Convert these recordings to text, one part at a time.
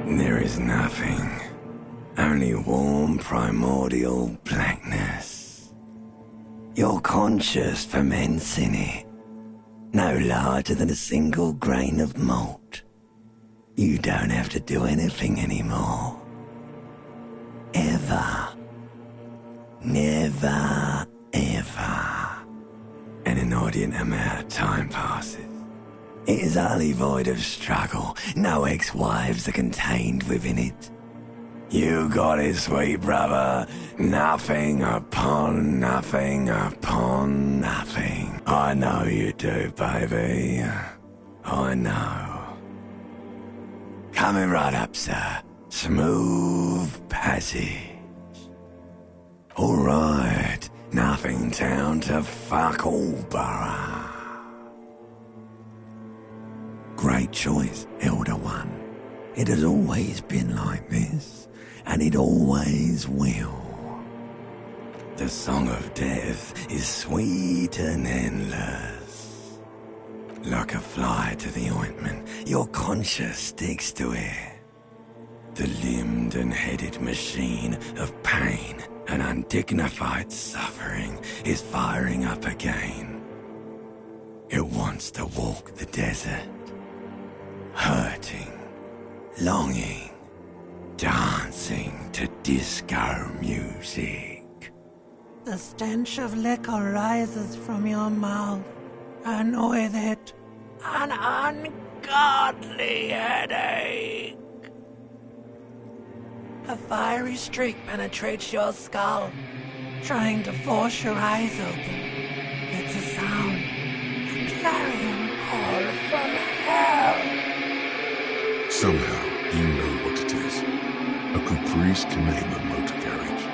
There is nothing. Only warm primordial blackness. Your conscious ferments in it. No larger than a single grain of malt. You don't have to do anything anymore. Ever. Never, ever. An inordinate amount of time passes. It is utterly void of struggle. No ex-wives are contained within it. You got it, sweet brother. Nothing upon nothing upon nothing. I know you do, baby. I know. Coming right up, sir. Smooth passage. All right. Nothing town to fuck all borough. Great choice, Elder One. It has always been like this, and it always will. The song of death is sweet and endless. Like a fly to the ointment, your conscience sticks to it. The limbed and headed machine of pain and undignified suffering is firing up again. It wants to walk the desert, hurting, longing, dancing to disco music. The stench of liquor rises from your mouth, and with it, an ungodly headache. A fiery streak penetrates your skull, trying to force your eyes open. It's a sound, a clarion call from hell. Somehow, you know what it is. A caprice to name a motor carriage.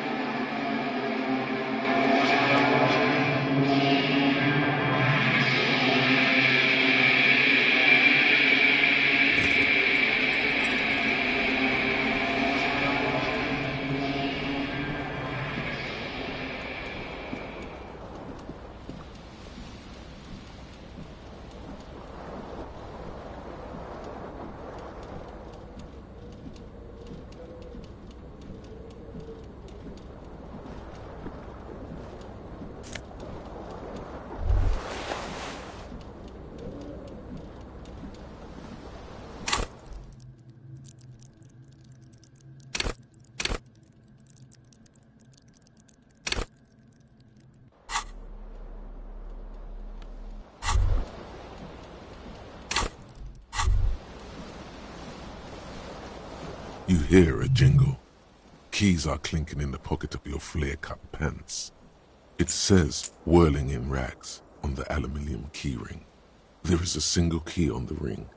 You hear a jingle. Keys are clinking in the pocket of your flare-cut pants. It says, whirling in rags, on the aluminium keyring. There is a single key on the ring,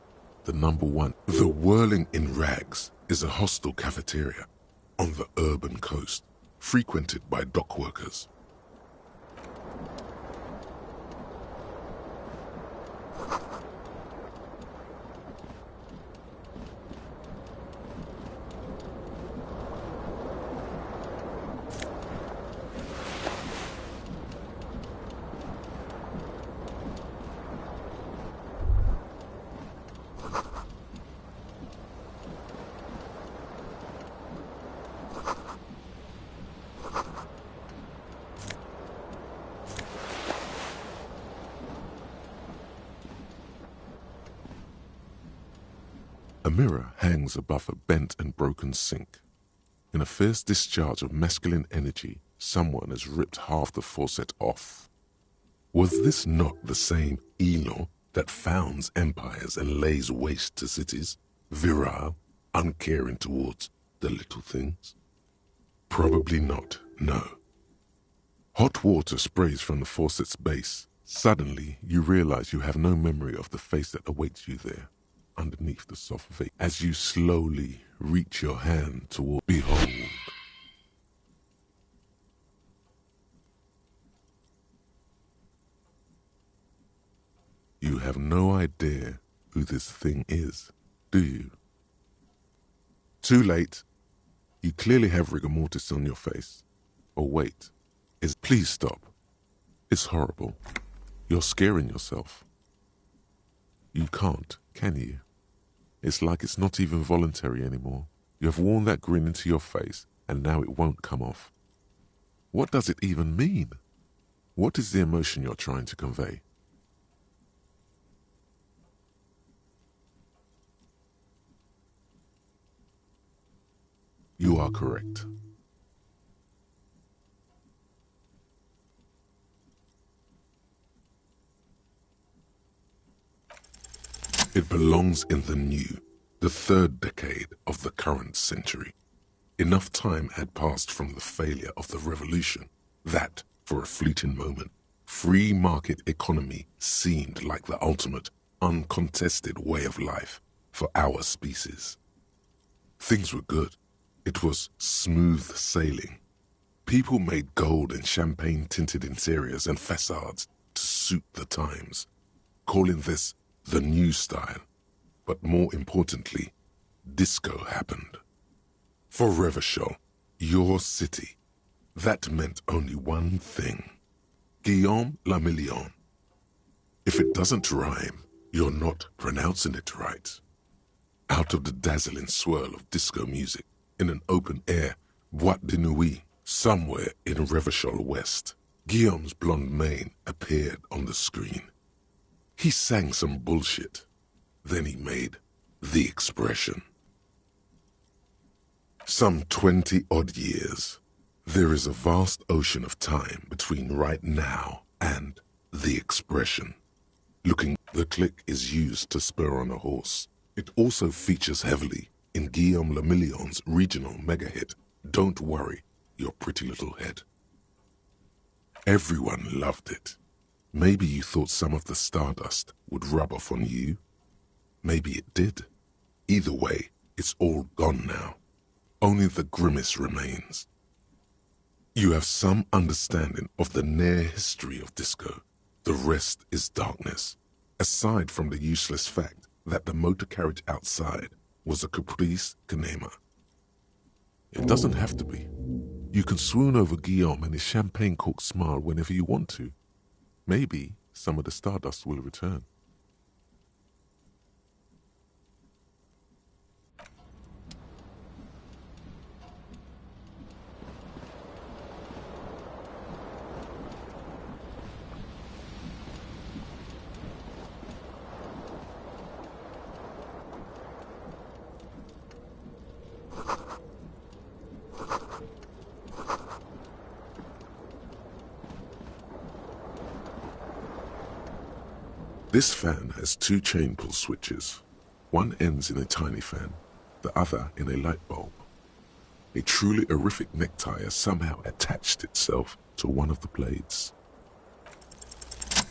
the number 1. The whirling in rags is a hostel cafeteria on the urban coast, frequented by dock workers. A mirror hangs above a bent and broken sink. In a fierce discharge of masculine energy, someone has ripped half the faucet off. Was this not the same Elo that founds empires and lays waste to cities, virile, uncaring towards the little things? Probably not, no. Hot water sprays from the faucet's base. Suddenly, you realize you have no memory of the face that awaits you there, underneath the soft vape, as you slowly reach your hand toward. Behold. You have no idea who this thing is, do you? Too late. You clearly have rigor mortis on your face. Or wait. Please stop. It's horrible. You're scaring yourself. You can't, can you? It's like it's not even voluntary anymore. You have worn that grin into your face, and now it won't come off. What does it even mean? What is the emotion you're trying to convey? You are correct. It belongs in the new, the third decade of the current century. Enough time had passed from the failure of the revolution that, for a fleeting moment, free market economy seemed like the ultimate, uncontested way of life for our species. Things were good. It was smooth sailing. People made gold and champagne-tinted interiors and facades to suit the times, calling this the new style. But more importantly, disco happened. For Revachol, your city, that meant only one thing. Guillaume le Million. If it doesn't rhyme, you're not pronouncing it right. Out of the dazzling swirl of disco music, in an open-air boîte de nuit, somewhere in Revachol West, Guillaume's blonde mane appeared on the screen. He sang some bullshit. Then he made the expression. Some 20-odd years. There is a vast ocean of time between right now and the expression. The click is used to spur on a horse. It also features heavily in Guillaume le Million's regional mega hit, Don't Worry, Your Pretty Little Head. Everyone loved it. Maybe you thought some of the stardust would rub off on you. Maybe it did. Either way, it's all gone now. Only the grimace remains. You have some understanding of the near history of disco. The rest is darkness, aside from the useless fact that the motor carriage outside was a caprice canema. It doesn't have to be. You can swoon over Guillaume and his champagne-corked smile whenever you want to. Maybe some of the stardust will return. This fan has two chain pull switches. One ends in a tiny fan, the other in a light bulb. A truly horrific necktie has somehow attached itself to one of the blades.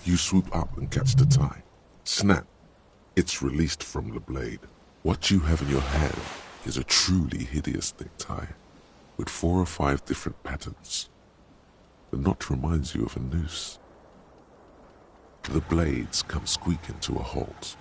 You swoop up and catch the tie. Snap! It's released from the blade. What you have in your hand is a truly hideous necktie, with 4 or 5 different patterns. The knot reminds you of a noose. The blades come squeaking to a halt.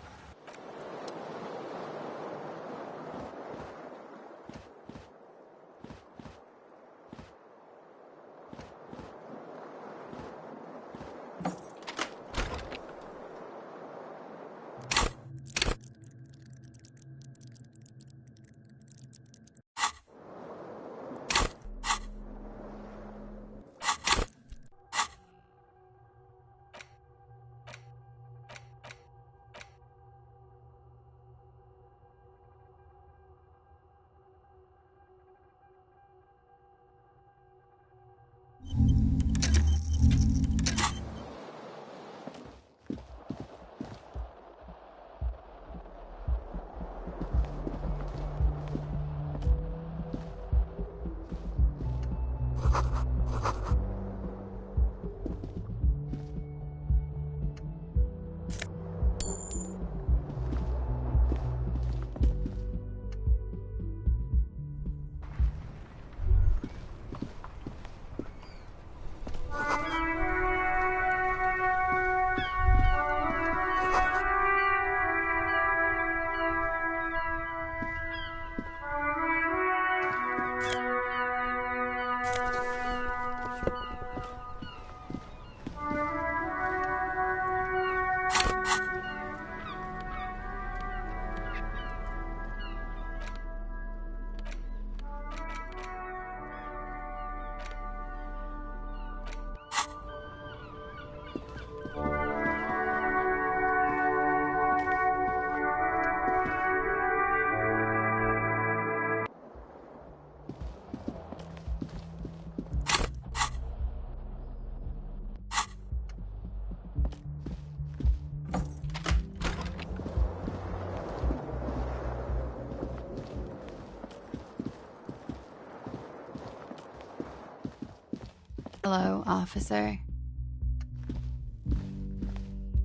Hello, officer.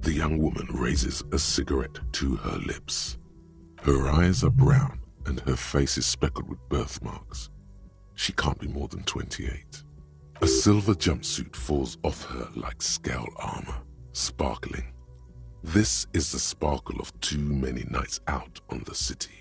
The young woman raises a cigarette to her lips. Her eyes are brown and her face is speckled with birthmarks. She can't be more than 28. A silver jumpsuit falls off her like scale armor, sparkling. This is the sparkle of too many nights out on the city.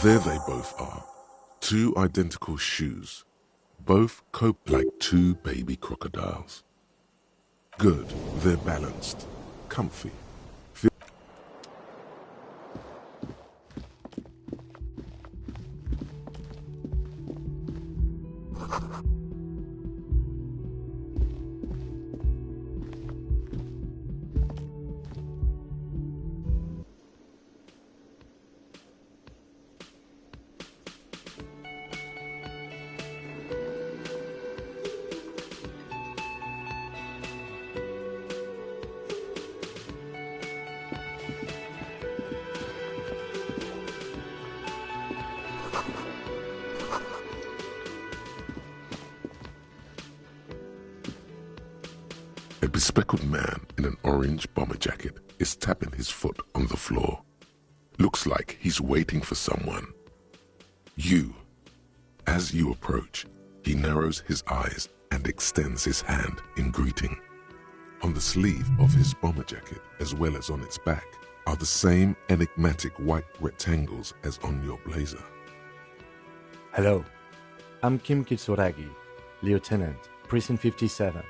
There they both are, two identical shoes, both coped like two baby crocodiles. Good, they're balanced, comfy. A bespectacled man in an orange bomber jacket is tapping his foot on the floor. Looks like he's waiting for someone. As you approach, he narrows his eyes and extends his hand in greeting. On the sleeve of his bomber jacket, as well as on its back, are the same enigmatic white rectangles as on your blazer. Hello, I'm Kim Kitsuragi, Lieutenant, Precinct 57.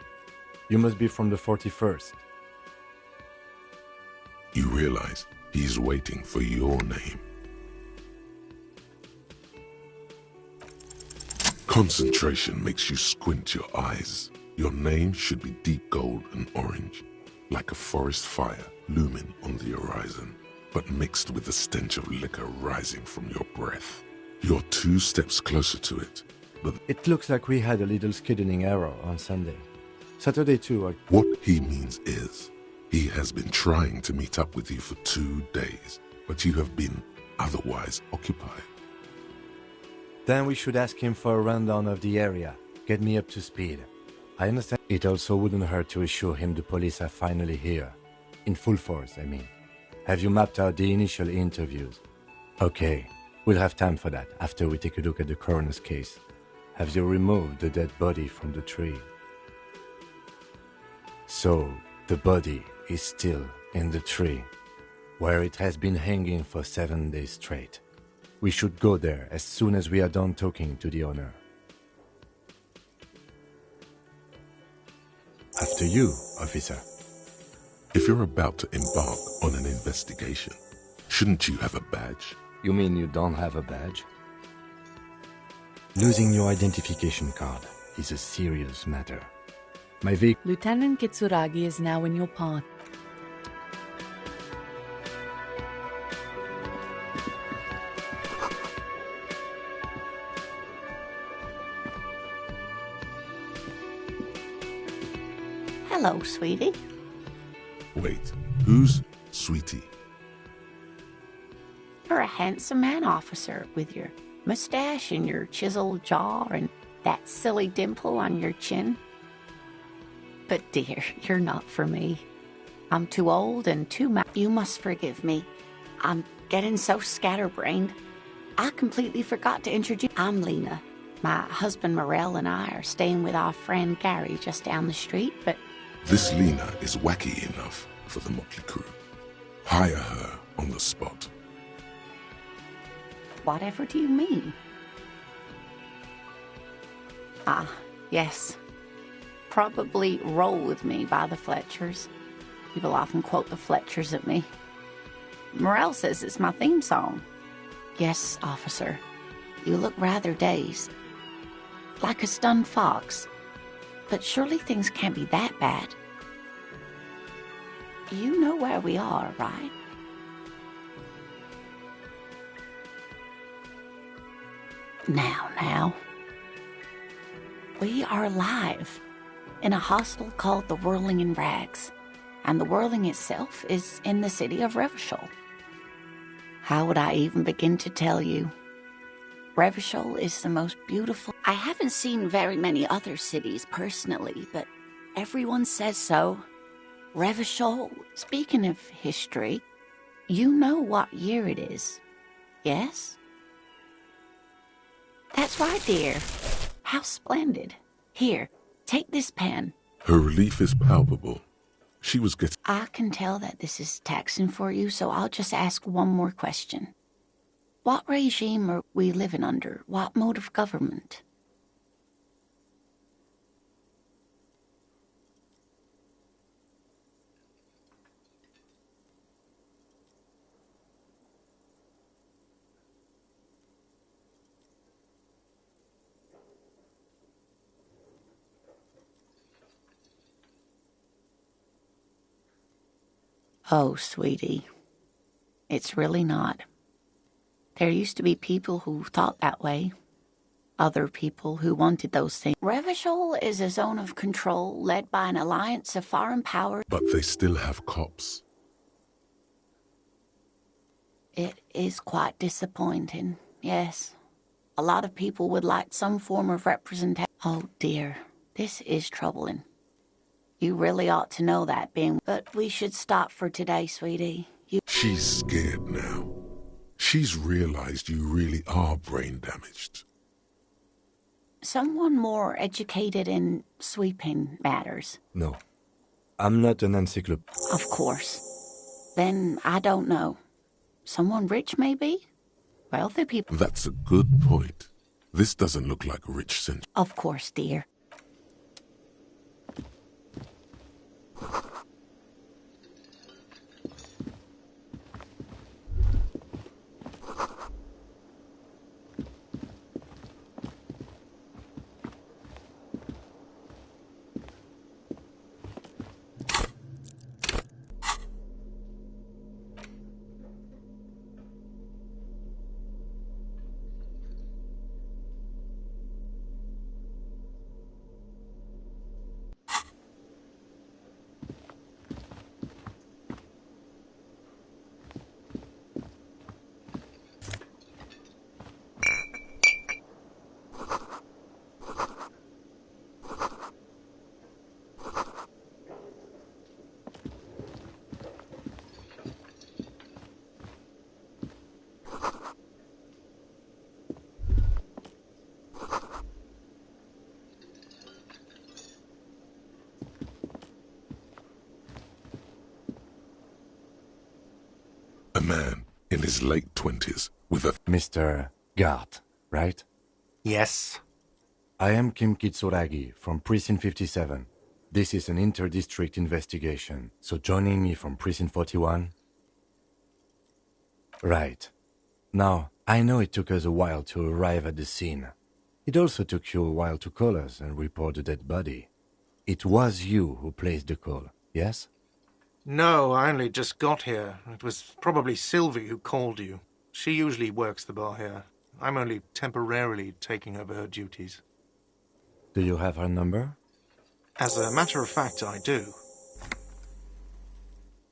You must be from the 41st. You realize he's waiting for your name. Concentration makes you squint your eyes. Your name should be deep gold and orange, like a forest fire looming on the horizon, but mixed with the stench of liquor rising from your breath. You're 2 steps closer to it, but It looks like we had a little scheduling error on Sunday. Saturday too. What he means is, he has been trying to meet up with you for 2 days, but you have been otherwise occupied. Then we should ask him for a rundown of the area. Get me up to speed. I understand. It also wouldn't hurt to assure him the police are finally here. In full force, I mean. Have you mapped out the initial interviews? Okay, we'll have time for that after we take a look at the coroner's case. Have you removed the dead body from the tree? So, the body is still in the tree, where it has been hanging for 7 days straight. We should go there as soon as we are done talking to the owner. After you, officer. If you're about to embark on an investigation, shouldn't you have a badge? You mean you don't have a badge? Losing your identification card is a serious matter. My vehicle... Lieutenant Kitsuragi is now in your path. Hello, sweetie. Wait, who's Sweetie? You're a handsome man, officer, with your mustache and your chiseled jaw and that silly dimple on your chin. But dear, you're not for me. I'm too old and too You must forgive me. I'm getting so scatterbrained. I completely forgot to introduce... I'm Lena. My husband Morel and I are staying with our friend Gary just down the street, but... This Lena is wacky enough for the motley crew. Hire her on the spot. Whatever do you mean? Ah, yes. Probably Roll With Me by the Fletchers. People often quote the Fletchers at me. Morel says it's my theme song. Yes, officer. You look rather dazed. Like a stunned fox. But surely things can't be that bad. You know where we are, right? Now. We are live in a hostel called the Whirling in Rags, and the Whirling itself is in the city of Revachol. How would I even begin to tell you? Revachol is the most beautiful. I haven't seen very many other cities personally, but everyone says so. Revachol. Speaking of history, you know what year it is, yes? That's right, dear. How splendid. Here, take this pen. Her relief is palpable. She was getting... I can tell that this is taxing for you, so I'll just ask one more question. What regime are we living under? What mode of government? Oh, sweetie, it's really not. There used to be people who thought that way. Other people who wanted those things. Revachol is a zone of control led by an alliance of foreign powers. But they still have cops. It is quite disappointing, yes. A lot of people would like some form of representation. Oh dear, this is troubling. You really ought to know that, being... But we should stop for today, sweetie. She's scared now. She's realized you really are brain damaged. Someone more educated in sweeping matters. No, I'm not an encyclopedia. Of course. Then I don't know. Someone rich, maybe? Wealthy people. That's a good point. This doesn't look like rich century. Of course, dear. A man in his late 20s with a... Mr. Gart, right? Yes. I am Kim Kitsuragi from Precinct 57. This is an inter-district investigation, so joining me from Precinct 41? Right. Now, I know it took us a while to arrive at the scene. It also took you a while to call us and report the dead body. It was you who placed the call, yes? No, I only just got here. It was probably Sylvie who called you. She usually works the bar here. I'm only temporarily taking over her duties. Do you have her number? As a matter of fact, I do.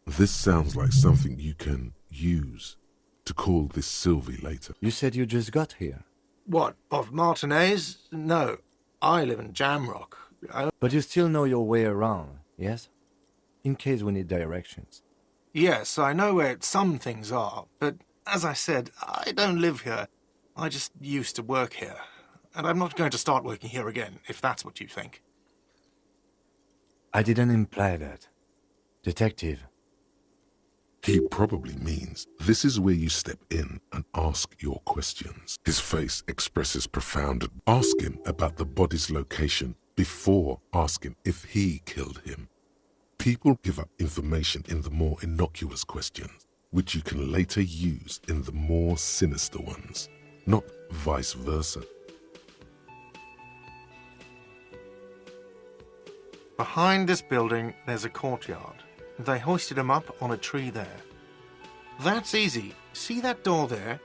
This sounds like something you can use to call this Sylvie later. You said you just got here. What, of Martinez? No, I live in Jamrock. But you still know your way around, yes? In case we need directions. Yes, I know where some things are, but as I said, I don't live here. I just used to work here, and I'm not going to start working here again, if that's what you think. I didn't imply that. Detective. He probably means this is where you step in and ask your questions. His face expresses profound... Ask him about the body's location before asking if he killed him. People give up information in the more innocuous questions, which you can later use in the more sinister ones, not vice versa. Behind this building, there's a courtyard. They hoisted him up on a tree there. That's easy. See that door there?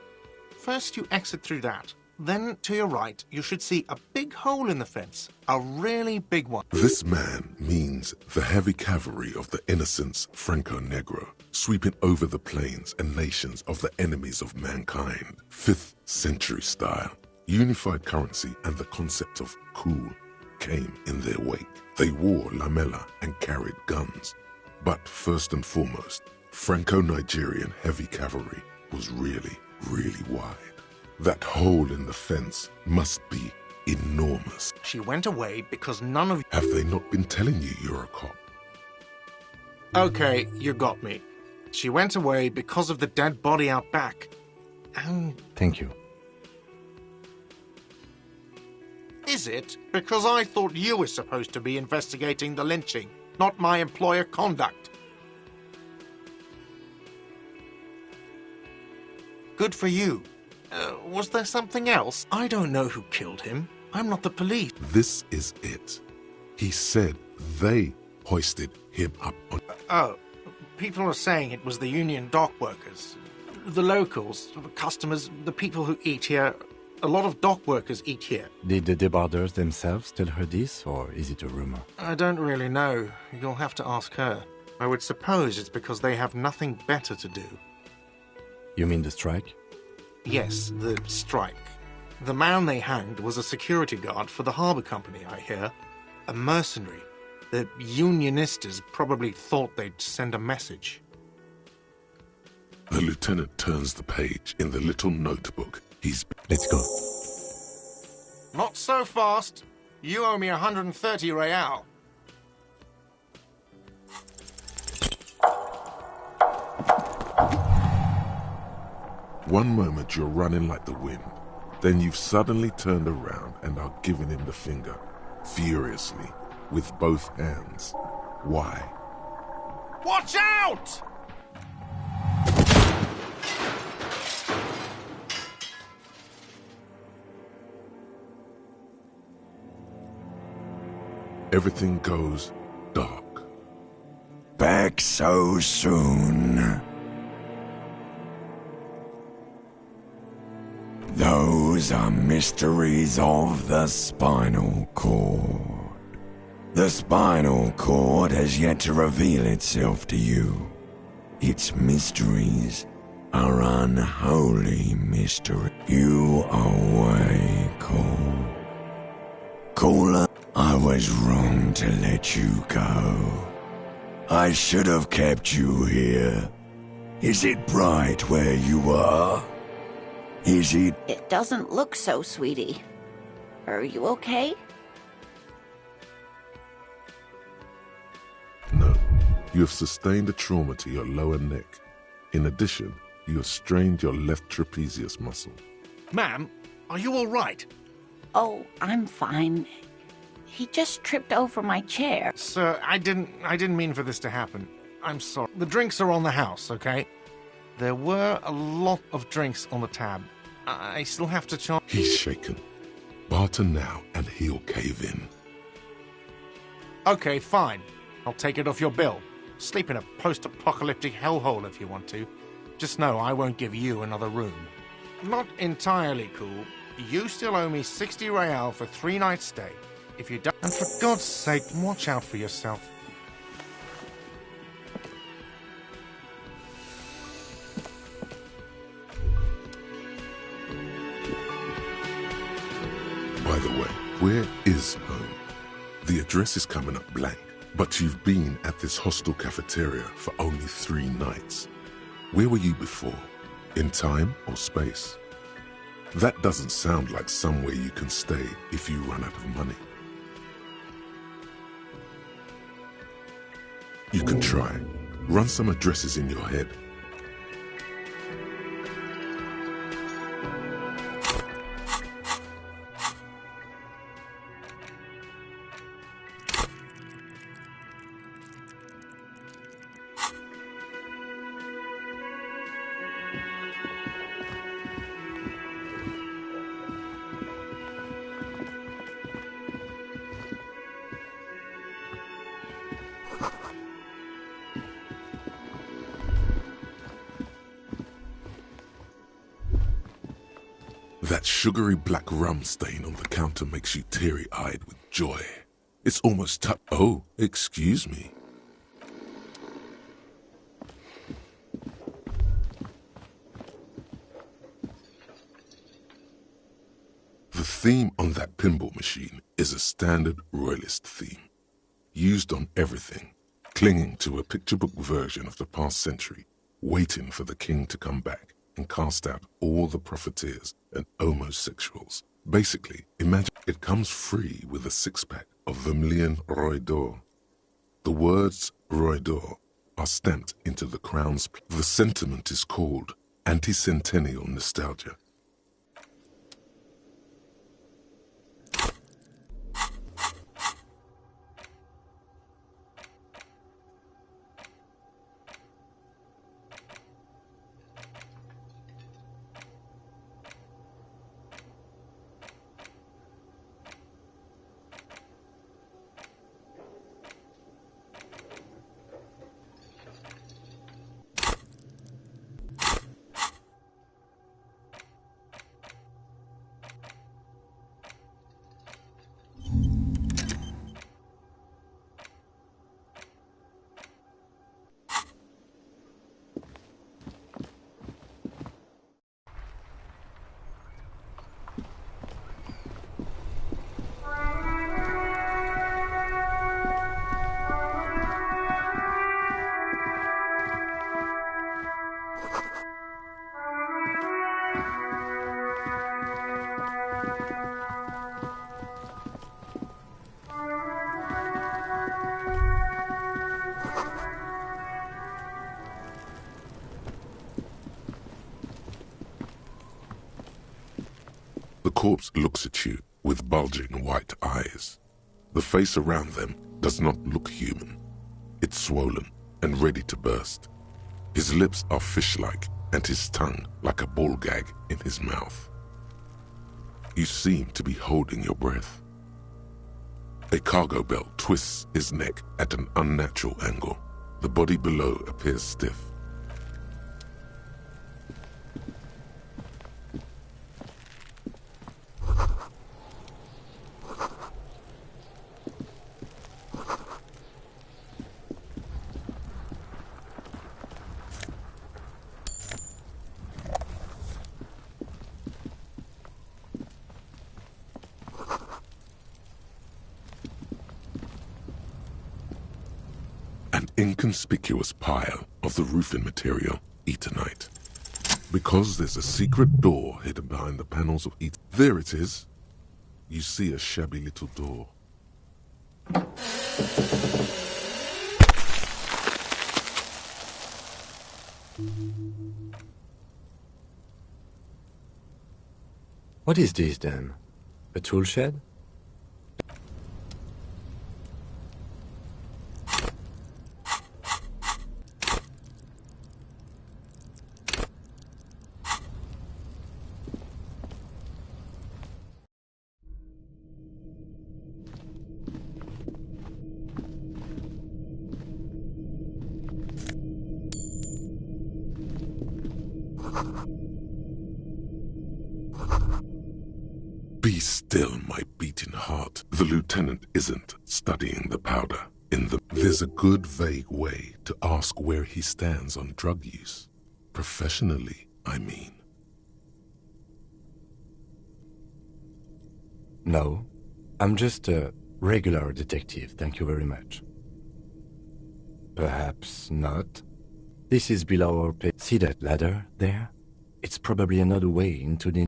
First you exit through that. Then, to your right, you should see a big hole in the fence. A really big one. This man means the heavy cavalry of the innocents Franco Negro, sweeping over the plains and nations of the enemies of mankind. 5th century style. Unified currency and the concept of cool came in their wake. They wore lamella and carried guns. But first and foremost, Franco-Nigerian heavy cavalry was really, really wide. That hole in the fence must be enormous. She went away because none of you... Have they not been telling you you're a cop? Okay, you got me. She went away because of the dead body out back. And... Thank you. Is it? Because I thought you were supposed to be investigating the lynching, not my employer conduct. Good for you. Was there something else? I don't know who killed him. I'm not the police. This is it. He said they hoisted him up on... Oh, people are saying it was the union dock workers. The locals, the customers, the people who eat here. A lot of dock workers eat here. Did the debarders themselves tell her this, or is it a rumor? I don't really know. You'll have to ask her. I would suppose it's because they have nothing better to do. You mean the strike? Yes, the strike. The man they hanged was a security guard for the harbour company, I hear. A mercenary. The unionistas probably thought they'd send a message. The lieutenant turns the page in the little notebook. Let's go. Not so fast. You owe me 130 real. One moment you're running like the wind. Then you've suddenly turned around and are giving him the finger, furiously, with both hands. Why? Watch out! Everything goes dark. Back so soon. Those are mysteries of the spinal cord. The spinal cord has yet to reveal itself to you. Its mysteries are unholy mystery. You are way cool. Cooler, I was wrong to let you go. I should have kept you here. Is it bright where you are? Is it? It doesn't look so, sweetie. Are you okay? No. You have sustained a trauma to your lower neck. In addition, you have strained your left trapezius muscle. Ma'am, are you all right? Oh, I'm fine. He just tripped over my chair. Sir, I didn't mean for this to happen. I'm sorry. The drinks are on the house, okay? There were a lot of drinks on the tab. I still have to charge... He's shaken. Barter now and he'll cave in. Okay, fine. I'll take it off your bill. Sleep in a post-apocalyptic hellhole if you want to. Just know I won't give you another room. Not entirely cool. You still owe me 60 real for 3 nights stay. If you don't... And for God's sake, watch out for yourself. By the way, where is home? The address is coming up blank, but you've been at this hostel cafeteria for only 3 nights. Where were you before? In time or space? That doesn't sound like somewhere you can stay if you run out of money. You can try. Run some addresses in your head. That sugary black rum stain on the counter makes you teary-eyed with joy. It's almost Oh, excuse me. The theme on that pinball machine is a standard royalist theme, used on everything, clinging to a picture book version of the past century, waiting for the king to come back and cast out all the profiteers and homosexuals. Basically, imagine it comes free with a six-pack of Vermilion Roy d'Or. The words Roy d'Or are stamped into the crown's. The sentiment is called anti-centennial nostalgia. The corpse looks at you with bulging white eyes. The face around them does not look human. It's swollen and ready to burst. His lips are fish-like and his tongue like a ball gag in his mouth. You seem to be holding your breath. A cargo belt twists his neck at an unnatural angle. The body below appears stiff. An inconspicuous pile of the roofing material, Eternite. Because there's a secret door hidden behind the panels of Eternite. There it is. You see a shabby little door. What is this then? A tool shed? Be still, my beating heart. The lieutenant isn't studying the powder. There's a good vague way to ask where he stands on drug use. Professionally, I mean. No, I'm just a regular detective, thank you very much. Perhaps not. This is below our pay. See that ladder there? It's probably another way into the...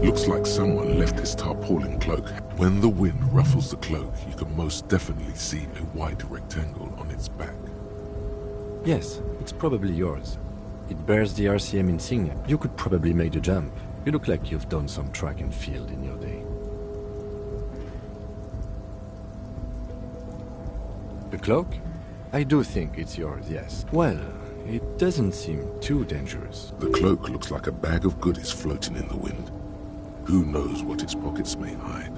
Looks like someone left his tarpaulin cloak. When the wind ruffles the cloak, you can most definitely see a white rectangle on its back. Yes, it's probably yours. It bears the RCM insignia. You could probably make the jump. You look like you've done some track and field in your day. The cloak? I do think it's yours, yes. Well, it doesn't seem too dangerous. The cloak looks like a bag of goodies floating in the wind. Who knows what its pockets may hide?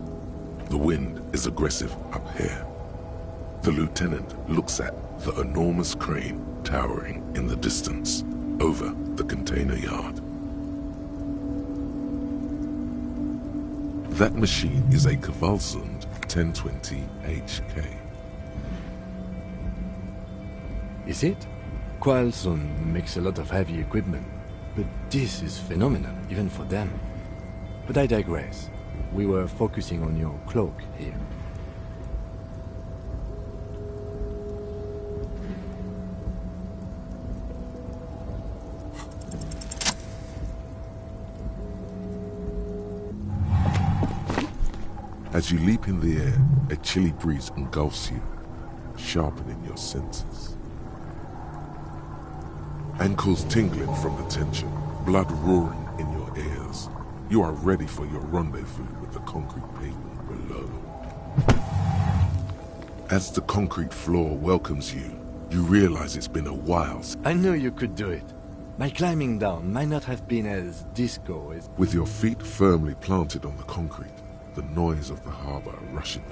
The wind is aggressive up here. The lieutenant looks at the enormous crane towering in the distance over the container yard. That machine is a Kvalsund 1020 HK. Is it? Kvalsund makes a lot of heavy equipment, but this is phenomenal, even for them. But I digress. We were focusing on your cloak here. As you leap in the air, a chilly breeze engulfs you, sharpening your senses. Ankles tingling from the tension, blood roaring in your ears. You are ready for your rendezvous with the concrete pavement below. As the concrete floor welcomes you, you realize it's been a while. I knew you could do it. My climbing down might not have been as disco as... With your feet firmly planted on the concrete, the noise of the harbor rushing.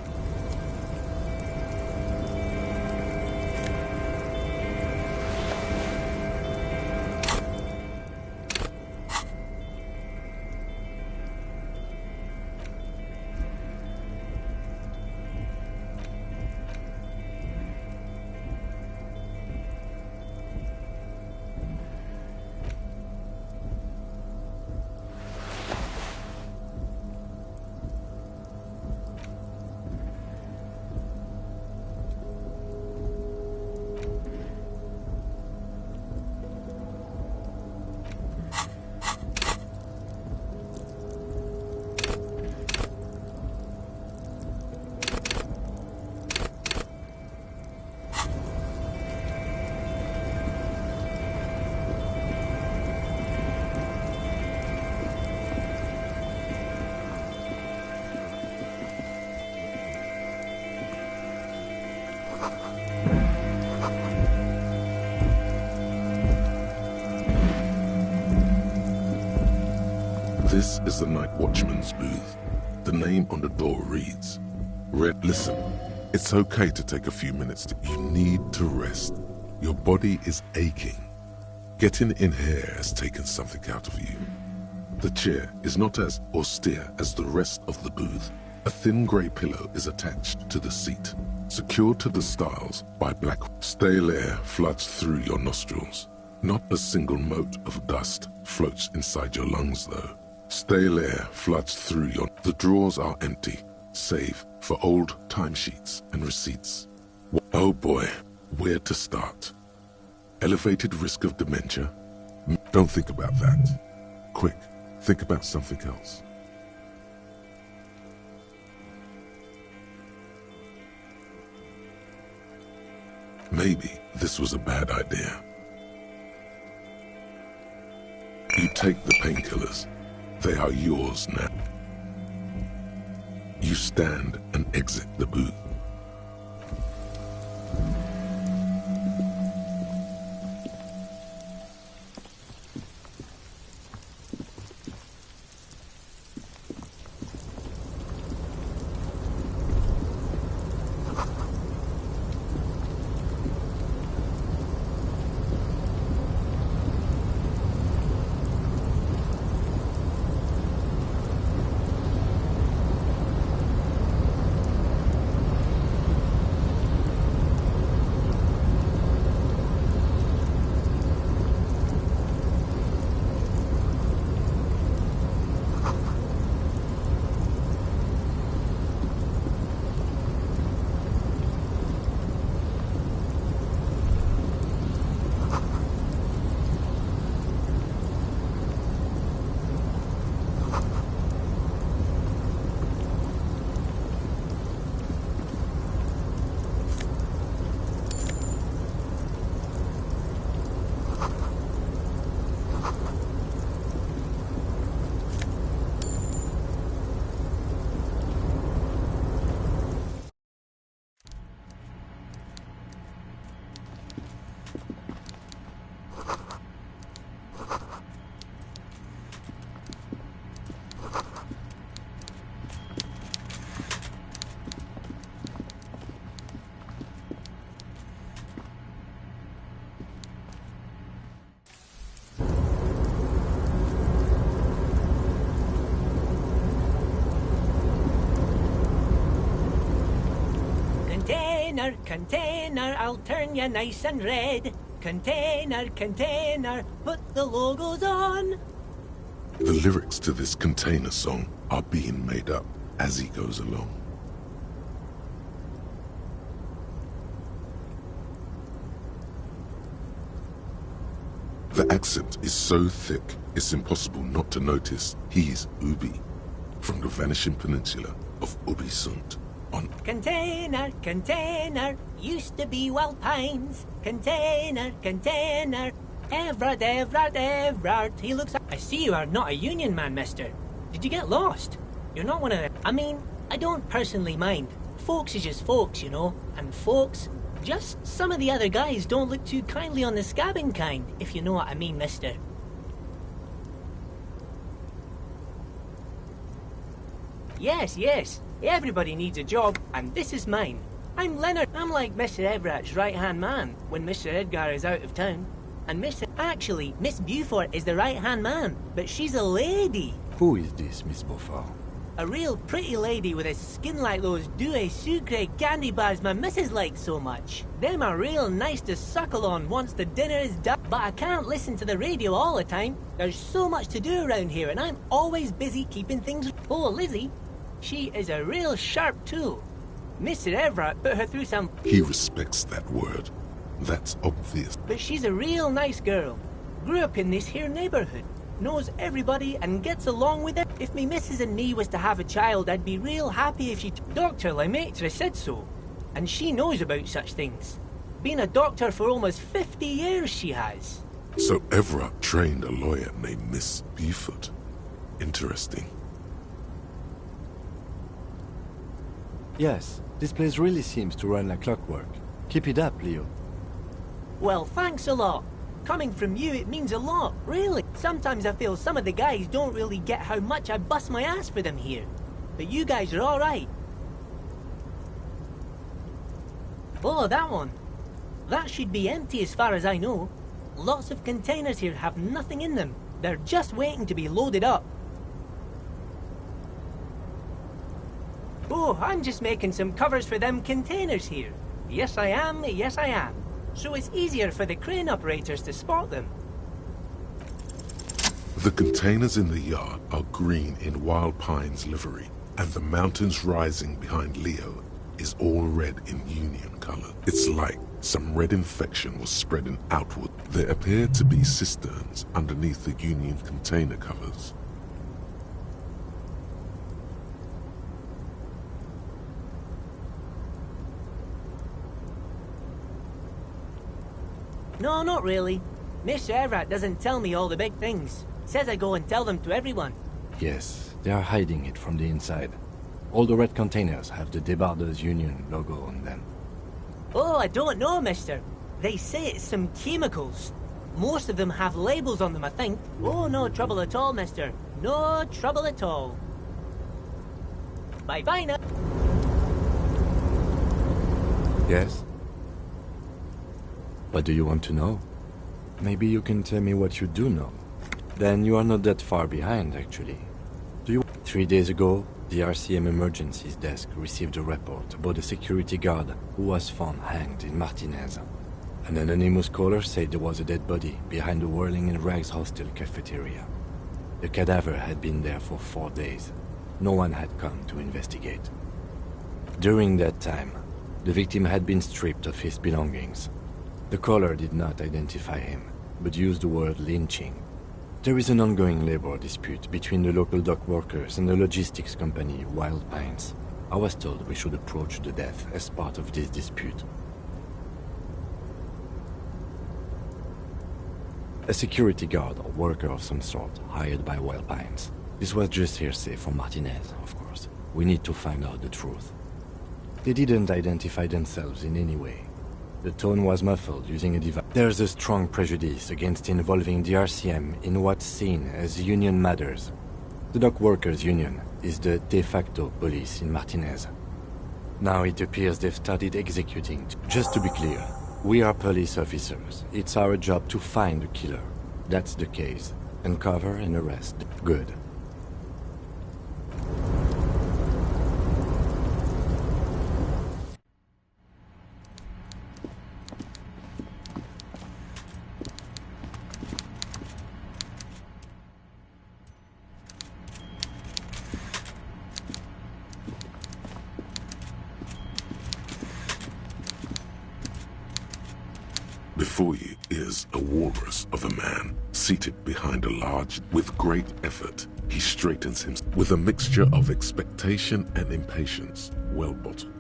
This is the night watchman's booth. The name on the door reads, listen, it's okay to take a few minutes. You need to rest. Your body is aching. Getting in here has taken something out of you. The chair is not as austere as the rest of the booth. A thin grey pillow is attached to the seat, secured to the stiles by black. Stale air floods through your nostrils. Not a single mote of dust floats inside your lungs, though. Stale air floods through your... The drawers are empty, save for old timesheets and receipts. Oh boy, where to start? Elevated risk of dementia? Don't think about that. Quick, think about something else. Maybe this was a bad idea. You take the painkillers. They are yours now. You stand and exit the booth. Container, container, I'll turn you nice and red. Container, container, put the logos on. The lyrics to this Container song are being made up as he goes along. The accent is so thick, it's impossible not to notice he's Ubi, from the vanishing peninsula of Ubisund on Container, container, used to be Wild Pines. Container, container, Everard, Everard, Everard. He looks... I see you are not a union man, mister. Did you get lost? You're not one of the... I mean, I don't personally mind. Folks is just folks, you know. And folks, just some of the other guys don't look too kindly on the scabbing kind, if you know what I mean, mister. Yes, yes. Everybody needs a job, and this is mine. I'm Leonard. I'm like Mr. Everett's right-hand man when Mr. Edgar is out of town. And Actually, Miss Beaufort is the right-hand man, but she's a lady. Who is this, Miss Beaufort? A real pretty lady with a skin like those Douai Sucre candy bars my missus likes so much. Them are real nice to suckle on once the dinner is done. But I can't listen to the radio all the time. There's so much to do around here, and I'm always busy keeping things... Oh, Lizzie. She is a real sharp tool. Mr. Everett put her through some... He respects that word. That's obvious. But she's a real nice girl. Grew up in this here neighborhood. Knows everybody and gets along with it. If me missus and me was to have a child, I'd be real happy if she... Dr. Lemaitre said so. And she knows about such things. Been a doctor for almost 50 years, she has. So Everett trained a lawyer named Miss Beaufort. Interesting. Yes, this place really seems to run like clockwork. Keep it up, Leo. Well, thanks a lot. Coming from you, it means a lot, really. Sometimes I feel some of the guys don't really get how much I bust my ass for them here. But you guys are alright. Oh, that one. That should be empty as far as I know. Lots of containers here have nothing in them. They're just waiting to be loaded up. Oh, I'm just making some covers for them containers here. Yes, I am. Yes, I am. So it's easier for the crane operators to spot them. The containers in the yard are green in Wild Pine's livery, and the mountains rising behind Leo is all red in Union color. It's like some red infection was spreading outward. There appear to be cisterns underneath the Union container covers. No, not really. Mr. Everett doesn't tell me all the big things. Says I go and tell them to everyone. Yes, they are hiding it from the inside. All the red containers have the Debarders Union logo on them. Oh, I don't know, mister. They say it's some chemicals. Most of them have labels on them, I think. Oh, no trouble at all, mister. No trouble at all. Bye-bye now. Yes? What do you want to know? Maybe you can tell me what you do know. Then you are not that far behind, actually. 3 days ago, the RCM Emergencies Desk received a report about a security guard who was found hanged in Martinez. An anonymous caller said there was a dead body behind the Whirling in Rags hostel cafeteria. The cadaver had been there for 4 days. No one had come to investigate. During that time, the victim had been stripped of his belongings. The caller did not identify him, but used the word lynching. There is an ongoing labor dispute between the local dock workers and the logistics company Wild Pines. I was told we should approach the death as part of this dispute. A security guard or worker of some sort hired by Wild Pines. This was just hearsay from Martinez, of course. We need to find out the truth. They didn't identify themselves in any way. The tone was muffled using a device. There's a strong prejudice against involving the RCM in what's seen as union matters. The Dock Workers Union is the de facto police in Martinez. Now it appears they've started executing. Just to be clear, we are police officers. It's our job to find the killer. That's the case. Uncover and arrest. Good. Before you is a walrus of a man, seated behind a large... With great effort, he straightens himself with a mixture of expectation and impatience, well bottled.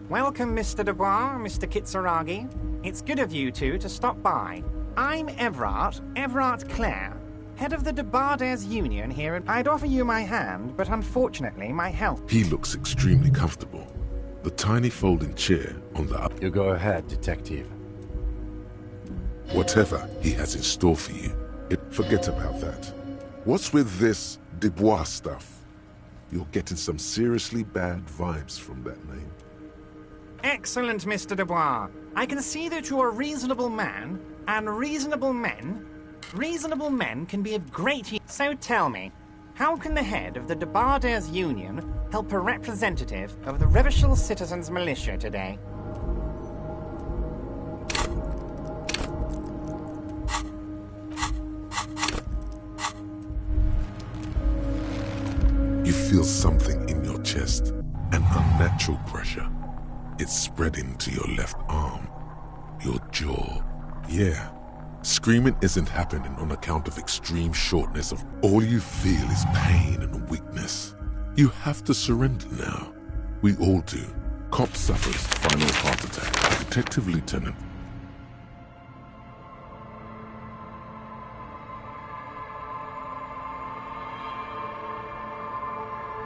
Welcome, Mr. Dubois, Mr. Kitsuragi. It's good of you two to stop by. I'm Everard Clare, head of the Debarders Union here, and I'd offer you my hand, but unfortunately my health... He looks extremely comfortable. The tiny folding chair on the up... You go ahead, detective. Whatever he has in store for you, forget about that. What's with this Dubois stuff? You're getting some seriously bad vibes from that name. Excellent, Mr. Dubois. I can see that you're a reasonable man, and reasonable men can be of great use. So tell me, how can the head of the Debarders Union help a representative of the Revachol Citizens Militia today? You feel something in your chest, an unnatural pressure. It's spreading to your left arm, your jaw. Yeah, screaming isn't happening on account of extreme shortness of... All you feel is pain and weakness. You have to surrender now. We all do. Cop suffers final heart attack. Detective Lieutenant